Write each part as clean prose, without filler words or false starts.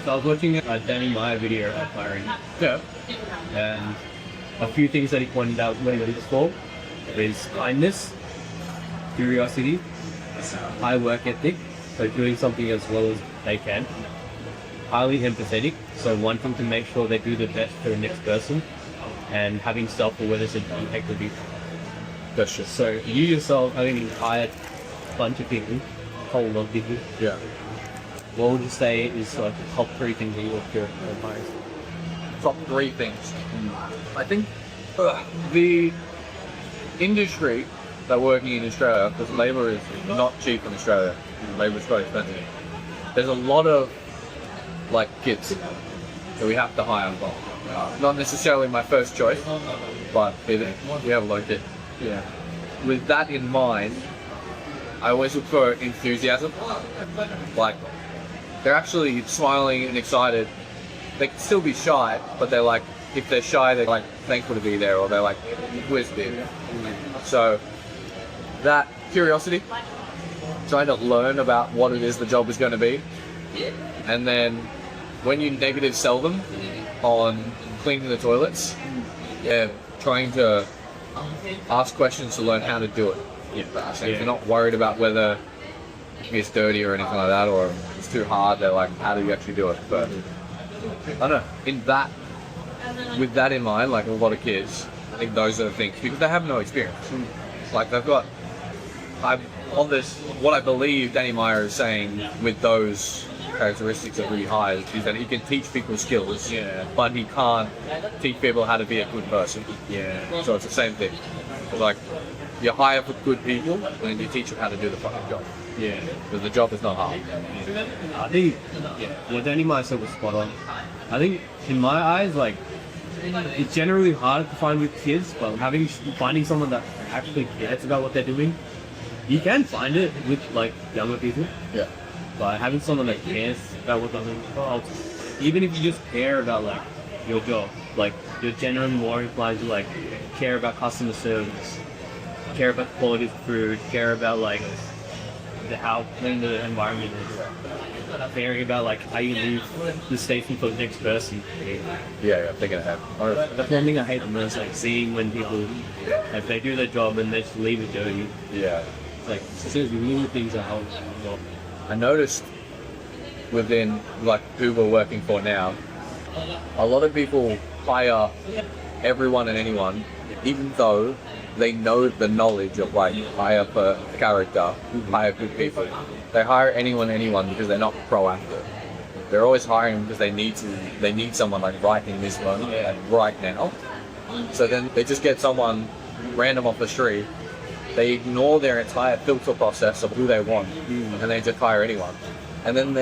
So I was watching a Danny Meyer video of hiring. Yeah. And a few things that he pointed out when he was for is kindness, curiosity, high work ethic, so doing something as well as they can, highly empathetic, so wanting to make sure they do the best for the next person, and having self-awareness and integrity. That's just So you yourself, having an entire bunch of people, a whole lot of people, yeah. what would you say is like the top 3 things that you look for in hires? Top 3 things. I think the industry that working in Australia, because labour is not cheap in Australia. Labour is quite expensive. There's a lot of like kids that we have to hire. Not necessarily my first choice, but we have a lot of kids. Yeah. With that in mind, I always look for enthusiasm. Like, they're actually smiling and excited. They can still be shy, but they're like, if they're shy, they're like thankful to be there, or they're like inquisitive. So, that curiosity, trying to learn about what it is the job is going to be, and then when you negative sell them on cleaning the toilets, yeah, trying to ask questions to learn how to do it. Yeah. So if you're not worried about whether it's dirty or anything like that, or it's too hard, they're like, how do you actually do it? But I don't know. With that in mind, like a lot of kids, I think those are the things, because they have no experience. Like what I believe Danny Meyer is saying with those characteristics of who he hires is that he can teach people skills, but he can't teach people how to be a good person. Yeah. So it's the same thing. Like, you hire for good people and you teach them how to do the fucking job. Yeah. Because the job is not hard. I think what Danny Meyer said was spot on. I think in my eyes, like, it's generally hard to find with kids, but finding someone that actually cares about what they're doing, you can find it with like younger people. Yeah. But having someone that cares about what they're doing, even if you just care about like your job, like you're generally more inclined to like care about customer service, care about the quality of food, care about like how clean the environment is, caring about like how you leave the station for the next person. Yeah, thinking ahead. That's one thing I hate the most, like seeing when people, if they do their job and they just leave it dirty. Yeah. Like, seriously, little things are helpful. Well, I noticed within like who we're working for now, a lot of people hire everyone and anyone, even though they know the knowledge of like hire for character, hire good people. They hire anyone because they're not proactive. They're always hiring because they need someone like right in this moment, like right now. So then they just get someone random off the street. They ignore their entire filter process of who they want, and they just hire anyone. And then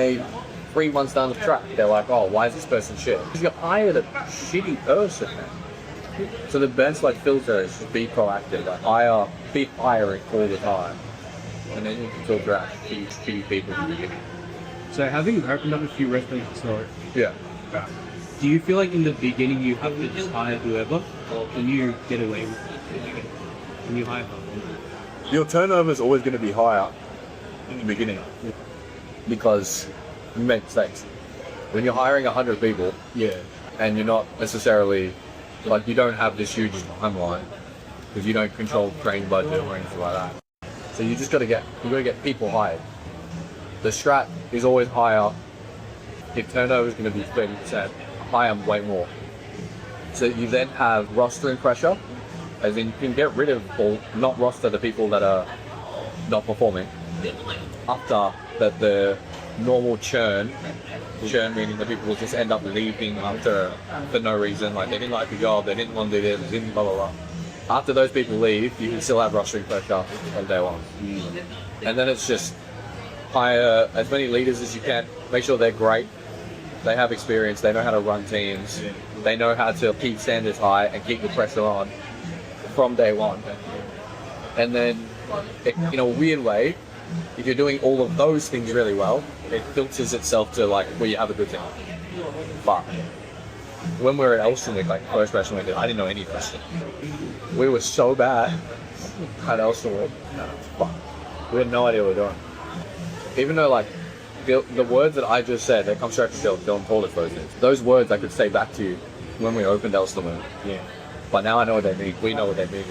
3 months down the track, they're like, oh, why is this person shit? Because you hired a shitty person, man. So the best like filter is just be proactive. Like be hiring all the time, and then you can filter out shitty people in the beginning. So having opened up a few restaurants, Yeah. do you feel like in the beginning you have to just hire whoever, or can you get away with it? Can you hire them? Your turnover is always going to be higher in the beginning because you make mistakes. When you're hiring 100 people, and you're not necessarily like you don't have this huge timeline because you don't control train budget or anything like that. So you just got to get people hired. The strat is always higher. If turnover is going to be 30%, hire way more. So you then have rostering pressure. As in, you can get rid of or not roster the people that are not performing after that the normal churn meaning the people will just end up leaving for no reason, like they didn't like the job, they didn't want to do this, they didn't blah blah blah. After those people leave, you can still have rostering pressure on day one. And then it's just hire as many leaders as you can, make sure they're great, they have experience, they know how to run teams, they know how to keep standards high and keep the pressure on from day one. And then in a weird way, if you're doing all of those things really well, it filters itself to like where you have a good team. But when we were at Elstonwick, like first restaurant we did, I didn't know any of this. We were so bad at Elstonwick, we had no idea what we were doing. Even though like the words that I just said, they come straight from Dylan. Dylan told us those things. Those words I could say back to you when we opened Elsterman. Yeah. But now I know what they mean. We know what they mean.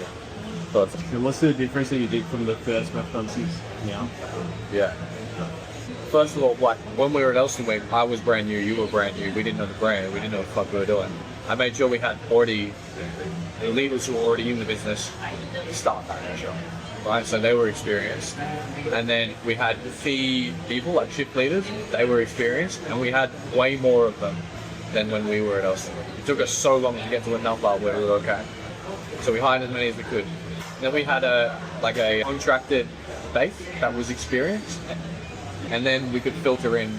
So it's, And what's the difference that you did from the first restaurant to now? yeah. First of all, like when we were at Elsterman, I was brand new, you were brand new. We didn't know the brand. We didn't know what the fuck we were doing. I made sure we had already leaders who were already in the business start that show. Right, so they were experienced, and then we had key people like shift leaders. They were experienced, and we had way more of them than when we were at Elsterman. It took us so long to get to a number where we were okay. So we hired as many as we could. Then we had a contracted base that was experienced, and then we could filter in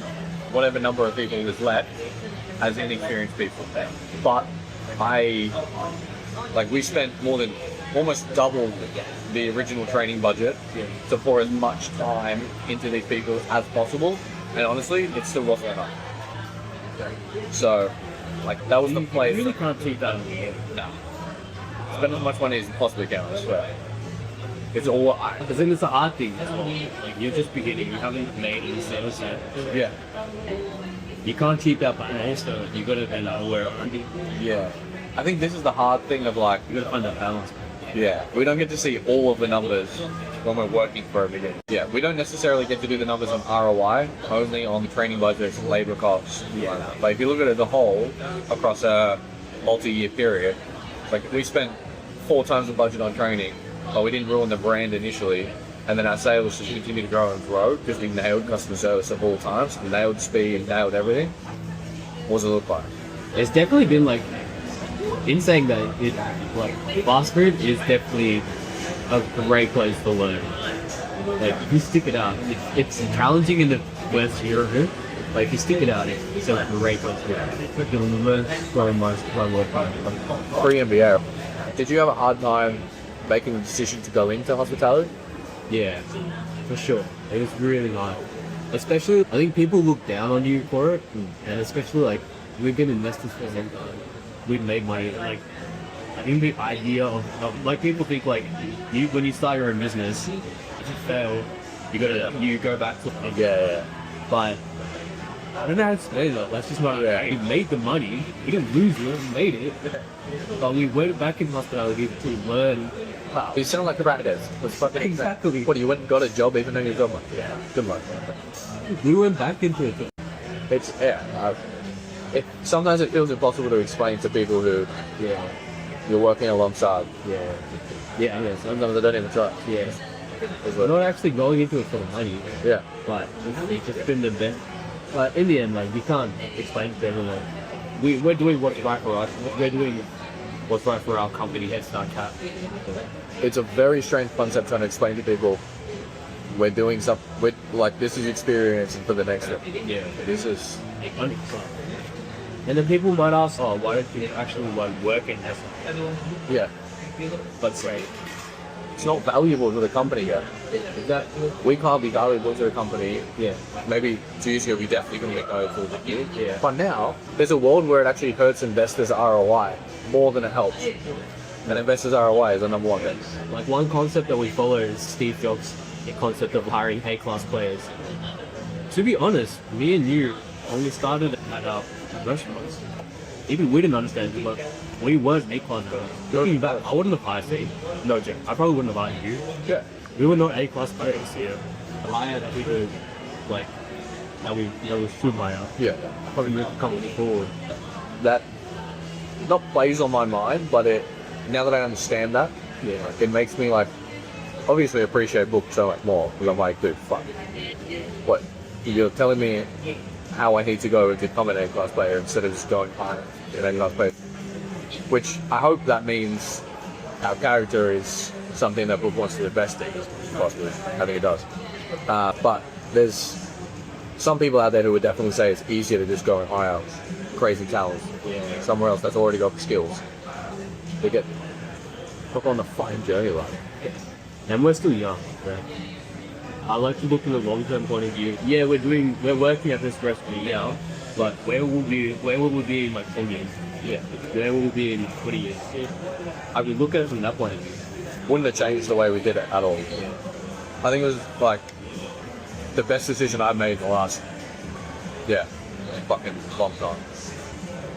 whatever number of people was left as inexperienced people. But we spent more than almost double the original training budget to pour as much time into these people as possible, and honestly, it still wasn't enough. So, that was the place. You really can't keep that in the air. No. Spend as much money as you possibly can, I swear. It's all. Because then it's a hard thing as well. Like, you're just beginning, you haven't made any sales yet. Yeah. You can't keep that, but also you gotta be aware of it. Yeah. I think this is the hard thing of You gotta find that balance. yeah, we don't get to see all of the numbers when we're working for a beginning. Yeah, we don't necessarily get to do the numbers on ROI, only on training budgets, labor costs. Yeah. But if you look at it as a whole, across a multi-year period, we spent 4 times the budget on training, but we didn't ruin the brand initially, and then our sales just continue to grow and grow because we nailed customer service at all times, nailed speed, nailed everything. What does it look like? It's definitely been in saying that fast food is definitely a great place to learn. If you stick it out, it's challenging in the first year of it. If you stick it out, it's a great place to learn. Pre-MBA, did you have a hard time making the decision to go into hospitality? Yeah, for sure. It was really hard. Especially, I think people look down on you for it, and especially we've been investors for a long time. We've made money. I think the idea of people think you when you start your own business, if you fail, you go back to Yeah. But I don't know how to say that. That's just not right. We made the money. We didn't lose it. We made it. But we went back in hospitality to learn. Wow. You sound like a rat is. Exactly. What, you went and got a job even though you got one? Yeah. Good luck. We went back into it. Sometimes it feels impossible to explain to people who you're working alongside. Yeah. Sometimes they don't even try. Yeah. We're not actually going into it for the money. Yeah. But it's just been the best. But in the end, we can't explain to everyone. We're doing what's right for us. We're doing what's right for our company, Head Start Cap. It's a very strange concept trying to explain to people we're doing something, this is experience for the next one. Yeah. This is... And then people might ask, why don't you actually work in Head Start? Yeah. But great. It's not valuable to the company yet. We can't be valuable to the company. Yeah. Maybe 2 years ago we definitely couldn't be valuable to you. Yeah. But now, there's a world where it actually hurts investors' ROI more than it helps. And investors' ROI is the number one thing. One concept that we follow is Steve Jobs' concept of hiring A-class players. To be honest, me and you only started at our restaurants. Even we didn't understand it, but we weren't A-class players. Looking back, I wouldn't have hired Steve. No joke. I probably wouldn't have hired you. Yeah. We were not A-class players here. The hire that we did, that we should hire. Yeah. Probably moved the company forward. That not plays on my mind, but now that I understand that, it makes me obviously appreciate books so much more, because I'm dude, fuck. What? You're telling me how I need to go and become an A-class player instead of just going higher an A-class player. Which I hope that means our character is something that Book wants to invest in, possibly. I think it does. But there's some people out there who would definitely say it's easier to just go and hire crazy talent somewhere else that's already got the skills. They get hooked on the fine journey life. And we're still young, right? I like to look in the long-term point of view. Yeah, we're working at this restaurant now, but where will we be in 10 years? Yeah. Where will we be in 20 years? I would look at it from that point of view. Wouldn't have changed the way we did it at all. I think it was the best decision I've made in the last Yeah, fucking long time.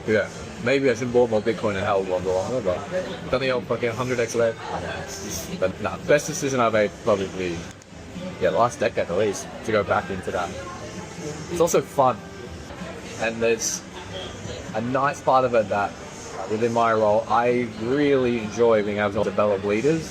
Yeah, maybe I should bought more Bitcoin and held one longer, but it's only got fucking 100x left. But nah, best decision I've made probably, yeah, the last decade at least, to go back into that. It's also fun, and there's a nice part of it that within my role, I really enjoy being able to develop leaders